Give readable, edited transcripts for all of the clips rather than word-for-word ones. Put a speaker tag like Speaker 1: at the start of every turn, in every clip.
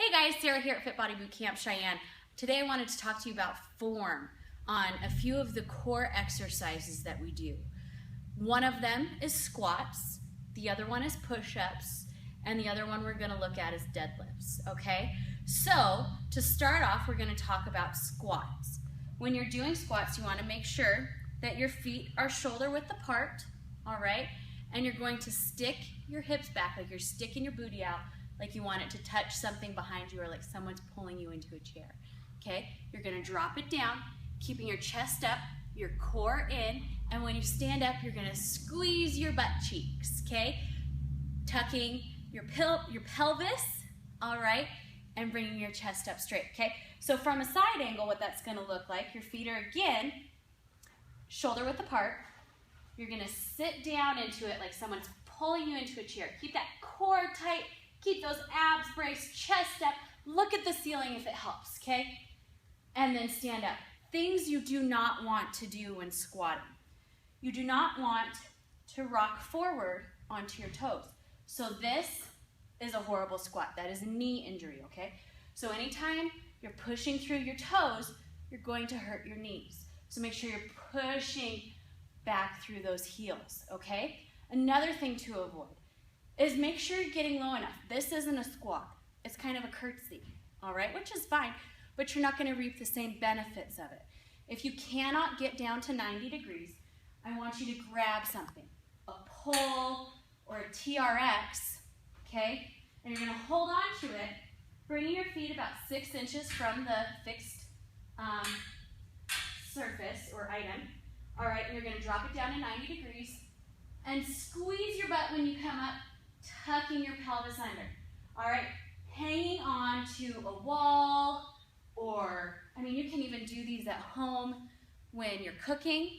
Speaker 1: Hey guys, Sarah here at Fit Body Boot Camp Cheyenne. Today I wanted to talk to you about form on a few of the core exercises that we do. One of them is squats, the other one is push-ups, and the other one we're going to look at is deadlifts, okay? So, to start off, we're going to talk about squats. When you're doing squats, you want to make sure that your feet are shoulder width apart, all right? And you're going to stick your hips back, like you're sticking your booty out, like you want it to touch something behind you or like someone's pulling you into a chair, okay? You're gonna drop it down, keeping your chest up, your core in, and when you stand up, you're gonna squeeze your butt cheeks, okay? Tucking your pelvis, all right? And bringing your chest up straight, okay? So from a side angle, what that's gonna look like, your feet are again, shoulder width apart. You're gonna sit down into it like someone's pulling you into a chair. Keep that core tight. Keep those abs braced, chest up. Look at the ceiling if it helps, okay? And then stand up. Things you do not want to do when squatting. You do not want to rock forward onto your toes. So this is a horrible squat. That is a knee injury, okay? So anytime you're pushing through your toes, you're going to hurt your knees. So make sure you're pushing back through those heels, okay? Another thing to avoid is make sure you're getting low enough. This isn't a squat. It's kind of a curtsy, all right? Which is fine, but you're not gonna reap the same benefits of it. If you cannot get down to 90 degrees, I want you to grab something, a pole or a TRX, okay? And you're gonna hold on to it, bringing your feet about 6 inches from the fixed surface or item. All right, and you're gonna drop it down to 90 degrees and squeeze your butt when you come up, tucking your pelvis under. All right, hanging on to a wall, or, I mean, you can even do these at home when you're cooking.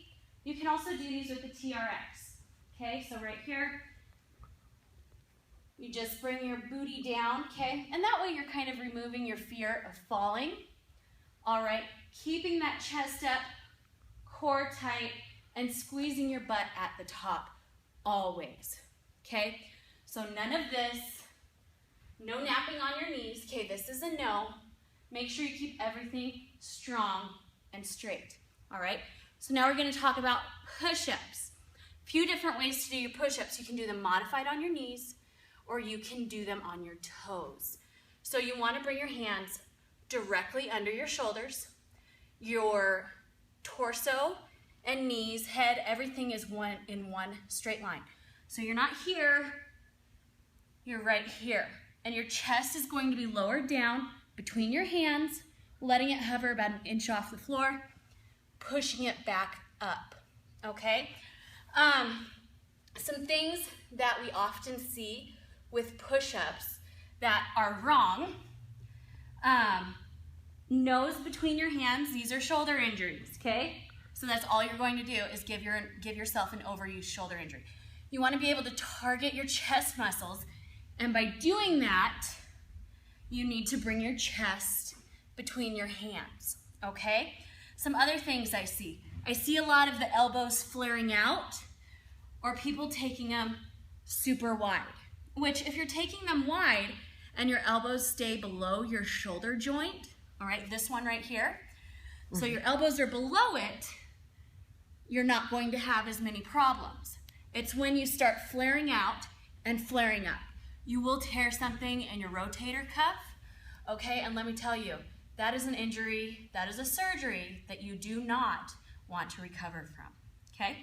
Speaker 1: You can also do these with the TRX, okay? So right here, you just bring your booty down, okay? And that way you're kind of removing your fear of falling. All right, keeping that chest up, core tight, and squeezing your butt at the top, always, okay? So none of this, no napping on your knees, okay, this is a no. Make sure you keep everything strong and straight, all right? So now we're gonna talk about push-ups. A few different ways to do your push-ups. You can do them modified on your knees, or you can do them on your toes. So you wanna bring your hands directly under your shoulders, your torso and knees, head, everything is in one straight line. So you're not here, you're right here. And your chest is going to be lowered down between your hands, letting it hover about 1 inch off the floor, pushing it back up, okay? Some things that we often see with push-ups that are wrong, nose between your hands, these are shoulder injuries, okay? So that's all you're going to do is give yourself an overused shoulder injury. You want to be able to target your chest muscles, and by doing that, you need to bring your chest between your hands, okay? Some other things I see a lot of the elbows flaring out, or people taking them super wide, which if you're taking them wide and your elbows stay below your shoulder joint, all right, this one right here, so your elbows are below it, you're not going to have as many problems. It's when you start flaring out and flaring up. You will tear something in your rotator cuff, okay? And let me tell you, that is an injury, that is a surgery that you do not want to recover from, okay?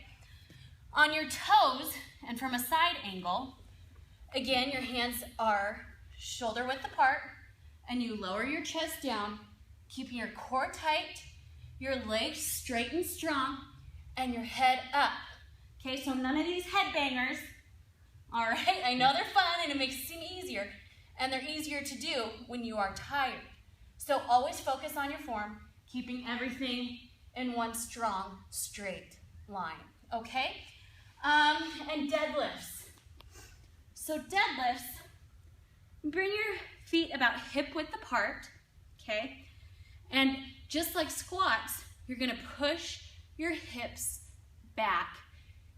Speaker 1: On your toes, and from a side angle, again, your hands are shoulder width apart, and you lower your chest down, keeping your core tight, your legs straight and strong, and your head up. Okay, so none of these head bangers, all right? I know they're fun and it makes it seem easier, and they're easier to do when you are tired. So always focus on your form, keeping everything in one strong, straight line, okay? And deadlifts. So deadlifts, bring your feet about hip width apart, okay? And just like squats, you're gonna push your hips back,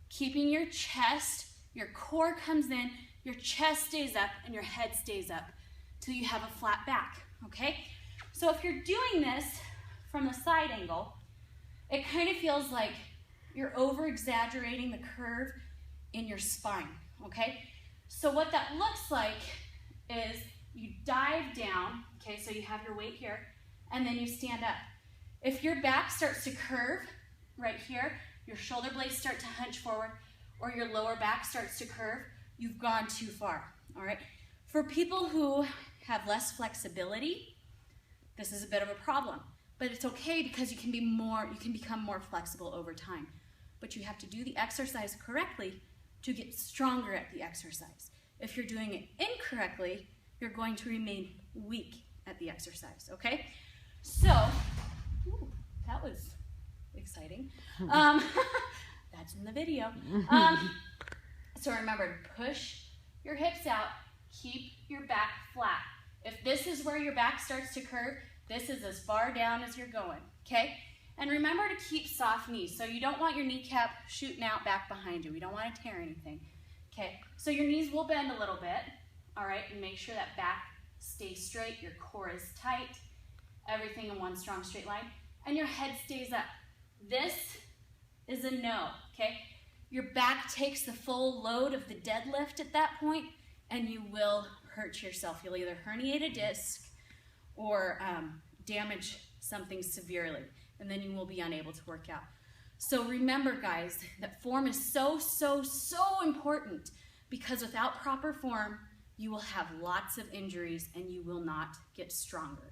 Speaker 1: keeping your chest, your core comes in, your chest stays up, and your head stays up to so you have a flat back, okay? So if you're doing this from the side angle, it kind of feels like you're over-exaggerating the curve in your spine, okay? So what that looks like is you dive down, okay, so you have your weight here, and then you stand up. If your back starts to curve right here, your shoulder blades start to hunch forward, or your lower back starts to curve, you've gone too far, all right? For people who have less flexibility, this is a bit of a problem, but it's okay because you can become more flexible over time. But you have to do the exercise correctly to get stronger at the exercise. If you're doing it incorrectly, you're going to remain weak at the exercise, okay? So, ooh, that was exciting. That's in the video. So remember to push your hips out, keep your back flat. If this is where your back starts to curve, this is as far down as you're going, okay? And remember to keep soft knees. So you don't want your kneecap shooting out back behind you. We don't want to tear anything, okay? So your knees will bend a little bit, all right? And make sure that back stays straight, your core is tight, everything in one strong straight line, and your head stays up. This is a no, okay? Your back takes the full load of the deadlift at that point, and you will hurt yourself. You'll either herniate a disc or damage something severely, and then you will be unable to work out. So remember, guys, that form is so, so, so important, because without proper form, you will have lots of injuries and you will not get stronger.